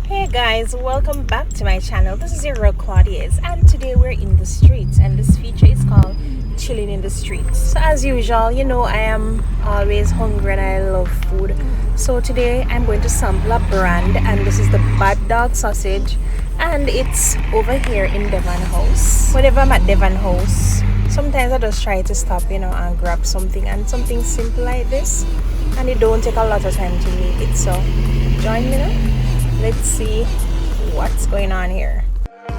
Hey guys, welcome back to my channel. This is your girl Claudeaz, and today we're in the streets, and this feature is called Chilling in the Streets. So as usual, you know I am always hungry and I love food. So today I'm going to sample a brand, and this is the Bad Dawg Sasuage, and it's over here in Devon House. Whenever I'm at Devon House, sometimes I just try to stop, and grab something, and something simple like this, and it don't take a lot of time to make it. So join me now. Let's see what's going on here. So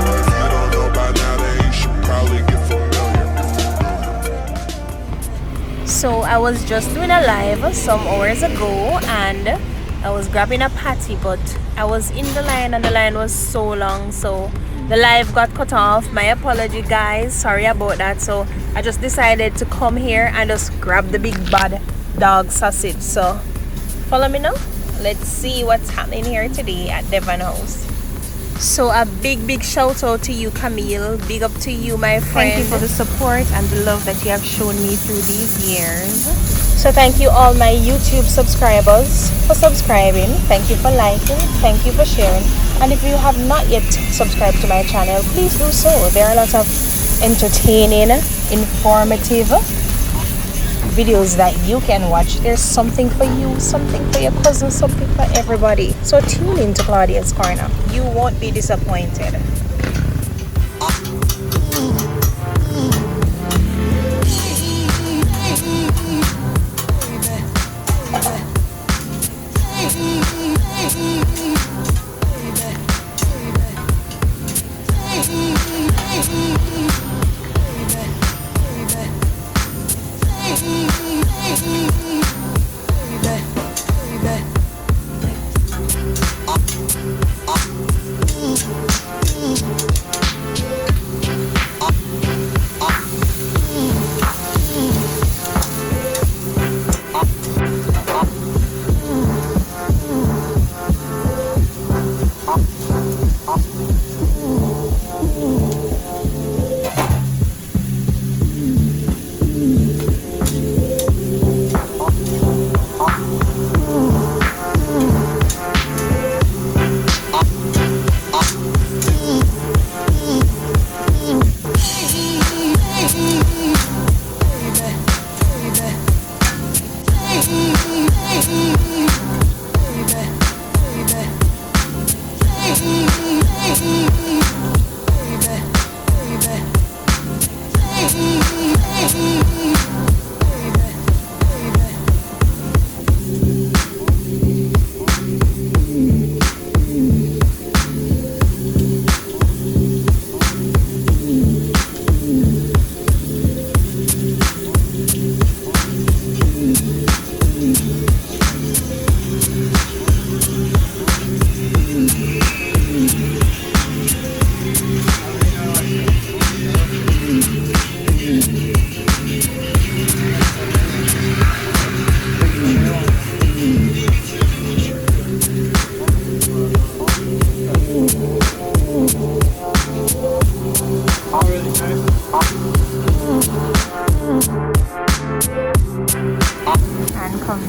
if you don't know by now, then you should probably get familiar. So I was just doing a live some hours ago, and I was grabbing a patty, but I was in the line and the line was so long, so the live got cut off. My apology guys, sorry about that. So I just decided to come here and just grab the big Bad Dawg Sasuage. So follow me now. Let's see what's happening here today at Devon House. So a big shout out to you, Camille. Big up to you, my friend. Thank you for the support and the love that you have shown me through these years. So thank you all my YouTube subscribers for subscribing. Thank you for liking. Thank you for sharing. And if you have not yet subscribed to my channel, please do so. There are a lot of entertaining, informative videos that you can watch. There's something for you, something for your cousin, something for everybody. So tune in to Claudeaz Corner. You won't be disappointed.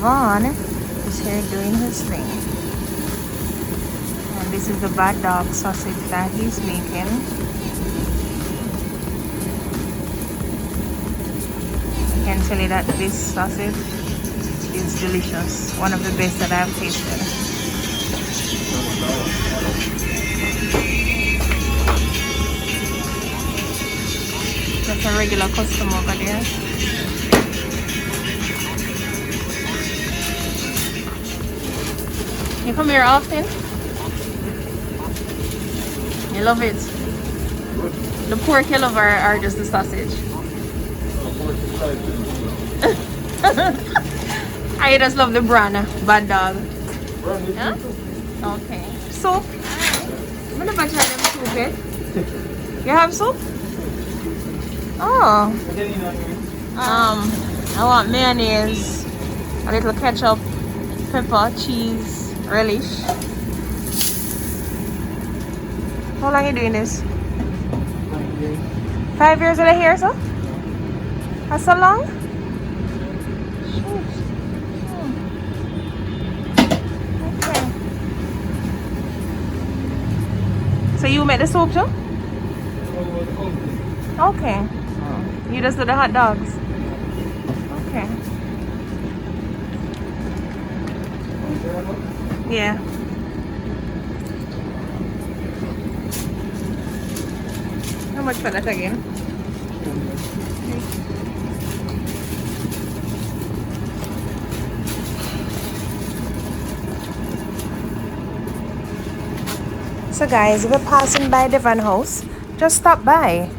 Devon is here doing his thing, and this is the Bad Dawg Sasuage that he's making. I can tell you that this sausage is delicious, one of the best that I've tasted. That's a regular customer over there. You come here often? You love it? The pork you love or just the sausage? I just love the brand, Bad Dawg. Yeah? Okay. Soup? I'm gonna try them soup yet. You have soup? Oh. I want mayonnaise, a little ketchup, pepper, cheese, relish. How long are you doing this? 5 years in here, sir? That's so long? So you make the soap too? Okay. You just do the hot dogs. Okay. Yeah. How much for that again? So guys, if you're passing by Devon House, just stop by.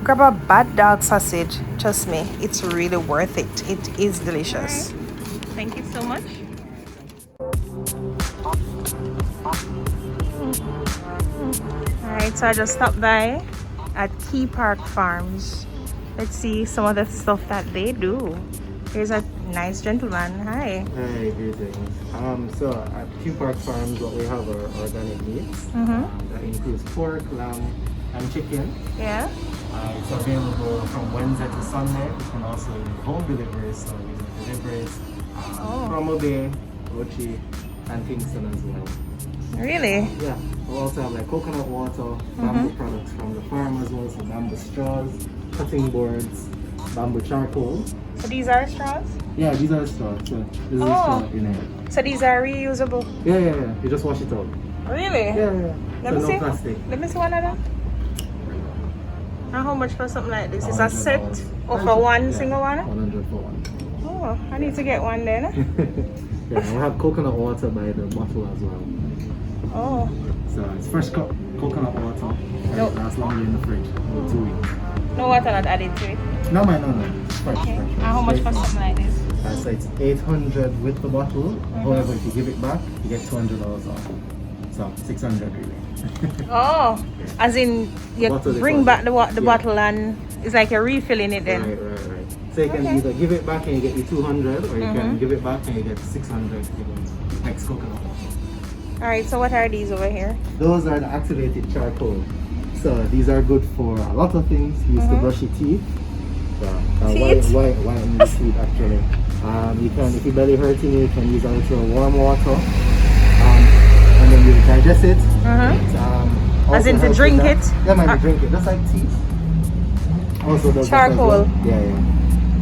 Grab a Bad Dawg Sausage. Trust me, it's really worth it. It is delicious. Right. Thank you so much. Alright, so I just stopped by at Kee Park Farms. Let's see some of the stuff that they do. Here's a nice gentleman. Hi. Hi, greetings. So at Kee Park Farms, what we have are organic meats. That includes pork, lamb, and chicken. Yeah. It's available from Wednesday to Sunday. You can also do home deliveries, so we do deliveries from Bay, Ochi, and Kingston as well. Really? Yeah. We also have like coconut water, bamboo products from the farm as well, so bamboo straws, cutting boards, bamboo charcoal. So these are straws? Yeah, these are straws. So this is a straw in here. So these are reusable? Yeah. You just wash it out. Really? Yeah. Let me no see. Plastic. Let me see one of them. And how much for something like this? Is a set or for one single one? 100 for one. Oh, I need to get one then. Yeah, we have coconut water by the bottle as well. Oh. So it's fresh coconut water. No. It lasts longer in the fridge, about 2 weeks. No water not added to it? No. It's fresh. Okay. And how much for something like this? So it's 800 with the bottle. However, if you give it back, you get $200 off. So 600 really. Oh, as in you bring back the bottle and it's like you're refilling it then? Right. So you can either give it back and you get your 200, or you can give it back and you get 600 next coconut water. Alright, so what are these over here? Those are the activated charcoal. So these are good for a lot of things. Used to brush your teeth. Teeth? Whiten your teeth actually. You can, if your belly hurting you can use a little warm water. And then you digest it. As in to drink it? Yeah, man, drink it. Just like tea. Also does charcoal. Yeah.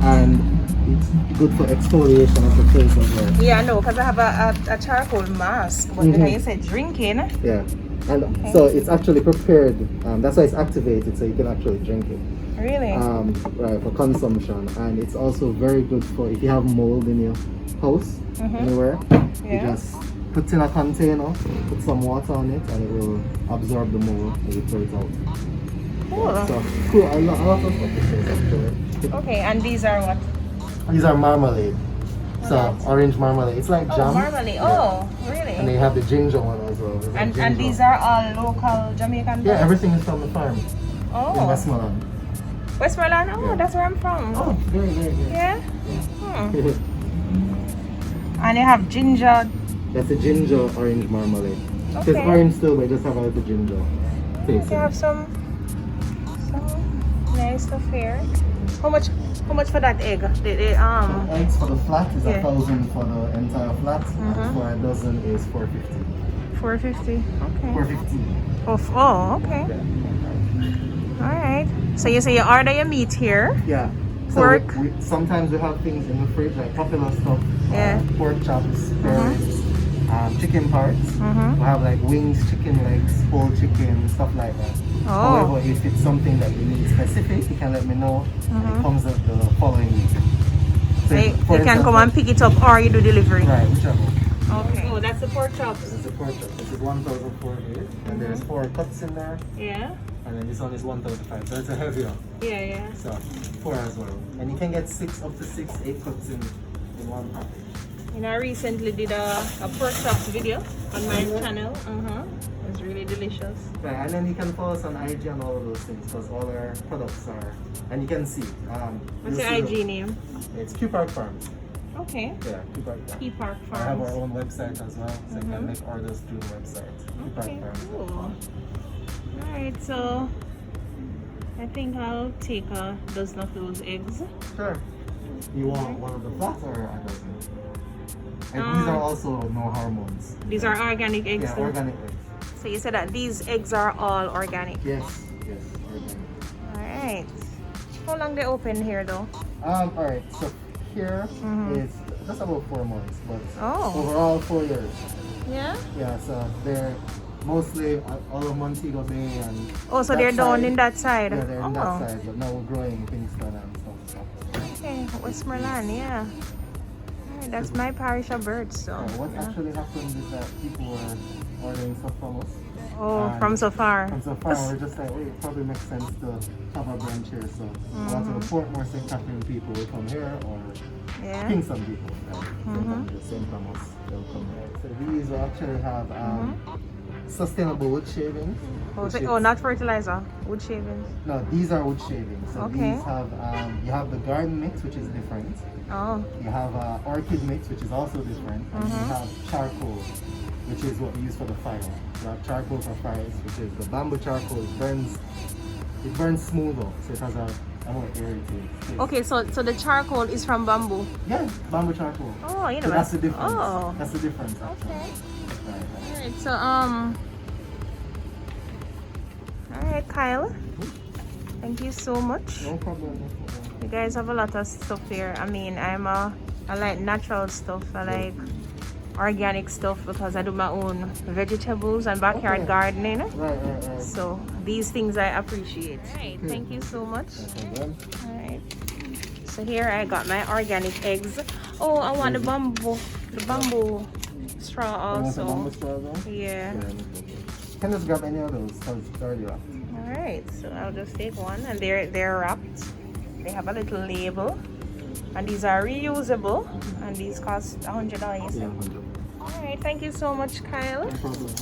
And it's good for exfoliation of the face as well. Yeah, I know, because I have a charcoal mask. But then you said drinking. Yeah. And so it's actually prepared. That's why it's activated, so you can actually drink it. Really? Right, for consumption. And it's also very good for if you have mold in your house, anywhere. You just put it in a container, put some water on it, and it will absorb the mold and you throw it out. Cool. Yeah, so cool. A lot of stuff to say actually. Okay, and these are what? These are marmalade. So orange marmalade. It's like jam. Oh, marmalade. Yeah. Oh, really? And they have the ginger one as well. And these are all local Jamaican? Yeah, everything is from the farm. Oh. In Westmoreland. Westmoreland? Oh, that's where I'm from. Oh, very. Yeah? And you have ginger. That's a ginger orange marmalade. Okay. It's orange still, but it just have a little ginger taste. You have some nice stuff here. How much for that egg? Eggs for the flat is 1,000 for the entire flat, and for a dozen is 450. 450. Okay. 450. Oh, okay. Yeah. Alright. So you say you order your meat here? Yeah. Pork. So sometimes we have things in the fridge like popular stuff. Yeah. Pork chops, parents, chicken parts. We have like wings, chicken legs, whole chicken, stuff like that. Oh. However, if it's something that you need specific, you can let me know. And it comes up the following week. So you can come and pick it up or you do delivery. Right, whichever. Okay. Oh, that's the pork chops. This is the pork chop. This is 1,400, and there's 4 cuts in there. Yeah. And then this one is 1,005, so it's a heavier. Yeah. So 4 as well. And you can get 8 cuts in one package. You know, I recently did a pork chops video on my channel. It was really delicious. Right, and then you can follow us on IG and all of those things because all our products are, and you can see. What's your IG name? It's Kee Park Farms. Okay. Yeah, Kee Park Farms. Kee Park Farms. I have our own website as well, so you can make orders through the website. Kee Park Farms. Cool. Alright, so I think I'll take a dozen of those eggs. Sure. You want one of the flats or a dozen? And these are also no hormones. These are organic eggs. Yeah, too. organic eggs. So you said that these eggs are all organic. Yes, yes, organic. All right. How long they open here though? Alright, so here is just about 4 months, but overall 4 years. Yeah. Yeah, so they're mostly all of Montego Bay and. Oh, so that they're down side. in that side. Yeah, they're in that side, but now we're growing in Kingston and stuff. Okay, Westmoreland, yeah. Alright, that's my parish of birds, so. What actually happened is that people were ordering stuff from us. Oh, And from so far. From so far, we're just like, wait, it probably makes sense to have a branch here. So a lot of the Portmore St. Catherine people will come here, or Yeah. Kingston people. St. Thomas, they'll come here. So these will actually have sustainable wood shavings. Not fertilizer, wood shavings. No, these are wood shavings. So Okay. these have, you have the garden mix, which is different. Oh, You have orchid mix, which is also different. And you have charcoal, which is what we use for the fire. You have charcoal for fires, which is the bamboo charcoal. It burns smoother, so it has a more airy taste. okay. So the charcoal is from bamboo. Yeah, bamboo charcoal. Oh, you know. So that's the difference. Oh, That's the difference. Actually. okay. Right. Alright, so alright, Kyle. Thank you so much. No problem. You guys have a lot of stuff here. I mean, I like natural stuff. I like organic stuff because I do my own vegetables and backyard Okay. gardening. Right. So these things I appreciate. Alright, thank you so much. Okay. Alright. So here I got my organic eggs. Oh, I want the bamboo straw You want the also. bamboo straw though? Yeah. You can just grab any of those because it's already wrapped. Alright, so I'll just take one and they're wrapped. They have a little label. And these are reusable and these cost $100. Yeah, 100. Alright, thank you so much, Kyle. No problem.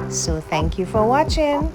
So thank you for watching.